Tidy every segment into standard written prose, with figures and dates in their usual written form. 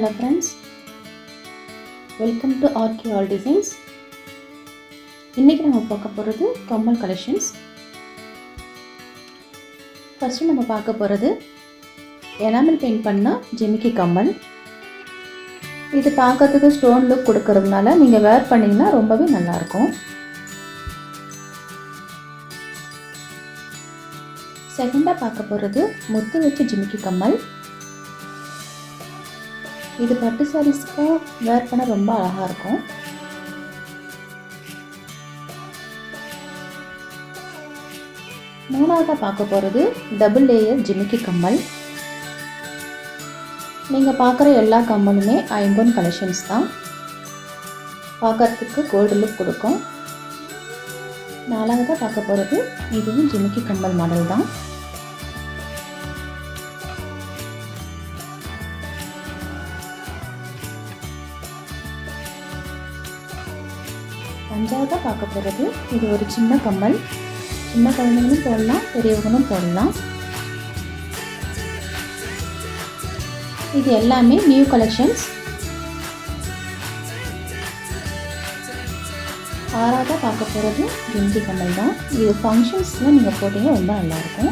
Hello friends, welcome to RK All Designs. இன்னைக்கு நம்ம பார்க்க போகிறது கம்மல் கலெக்ஷன்ஸ். ஃபர்ஸ்ட் நம்ம பார்க்க போகிறது எனாமல் பெயிண்ட் பண்ண ஜிமிக்கி கம்மல். இது பார்க்கறதுக்கு ஸ்டோன் லுக் கொடுக்கறதுனால நீங்கள் வேர் பண்ணிங்கன்னா ரொம்பவே நல்லாயிருக்கும். செகண்டாக பார்க்க போகிறது முத்து வச்சு ஜிமிக்கி கம்மல். இது பட்டு சாரீஸ்க்கு வேர் பண்ண ரொம்ப அழகாக இருக்கும். மூணாவதாக பார்க்க போகிறது டபுள் லேயர் ஜிமிக்கி கம்மல். நீங்கள் பார்க்குற எல்லா கம்மலுமே ஐம்பொன் கலெக்ஷன்ஸ் தான். பார்க்கறதுக்கு கோல்டு லுக் கொடுக்கும். நாலாவதாக பார்க்க போகிறது இதுவும் ஜிமிக்கி கம்மல் மாடல் தான். அஞ்சாவதாக பார்க்க போகிறது இது ஒரு சின்ன கம்மல். சின்ன குழந்தைங்களும் போடலாம், பெரியவங்களும் போடலாம். இது எல்லாமே நியூ கலெக்ஷன்ஸ். ஆறாவதாக பார்க்க போகிறது ஜிமிக்கி கம்மல் தான். இது ஃபங்க்ஷன்ஸில் நீங்கள் போட்டிங்கன்னா ரொம்ப நல்லாயிருக்கும்.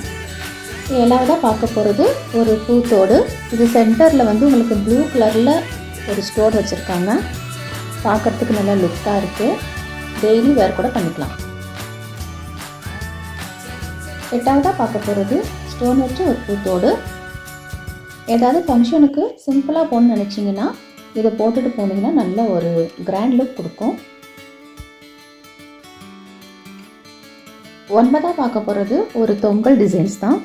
ஏழாவதாக பார்க்க போகிறது ஒரு பூத்தோடு. இது சென்டரில் உங்களுக்கு ப்ளூ கலரில் ஒரு ஸ்டோர் வச்சுருக்காங்க. பார்க்குறதுக்கு நல்லா லுக்காக இருக்குது. டெய்லி வேர் கூட பண்ணிக்கலாம். எட்டாவதாக பார்க்க போகிறது ஸ்டோன் வச்சு ஒரு பூத்தோடு. ஏதாவது ஃபங்க்ஷனுக்கு சிம்பிளாக போகணுன்னு நினச்சிங்கன்னா இதை போட்டுட்டு போனீங்கன்னா நல்ல ஒரு கிராண்ட் லுக் கொடுக்கும். ஒன்பதாக பார்க்க போகிறது ஒரு தொங்கல் டிசைன்ஸ் தான்.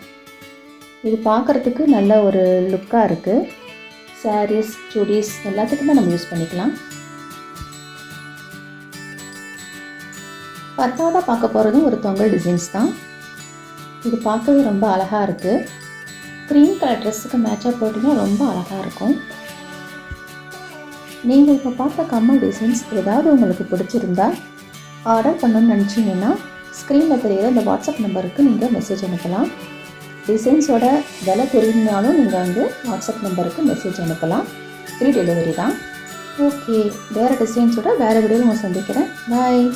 இது பார்க்குறதுக்கு நல்ல ஒரு லுக்காக இருக்குது. சாரீஸ், சுடிஸ் எல்லாத்துக்குமே நம்ம யூஸ் பண்ணிக்கலாம். பத்தாவதாக பார்க்க போகிறதும் ஒரு தொங்கல் டிசைன்ஸ் தான். இது பார்க்கவே ரொம்ப அழகாக இருக்குது. க்ரீம் கலர் ட்ரெஸ்ஸுக்கு மேட்சாக போட்டிங்கன்னா ரொம்ப அழகாக இருக்கும். நீங்கள் இப்போ பார்த்த கம்மல் டிசைன்ஸ் ஏதாவது உங்களுக்கு பிடிச்சிருந்தா ஆர்டர் பண்ணணும்னு நினச்சிங்கன்னா ஸ்க்ரீனில் தெரிகிற இந்த வாட்ஸ்அப் நம்பருக்கு நீங்கள் மெசேஜ் அனுப்பலாம். டிசைன்ஸோட விலை தெரிஞ்சாலும் நீங்கள் வாட்ஸ்அப் நம்பருக்கு மெசேஜ் அனுப்பலாம். ஃப்ரீ டெலிவரி தான். ஓகே, வேறு டிசைன்ஸோட வேறு வீடியோவில் நான் சந்திக்கிறேன். பாய்.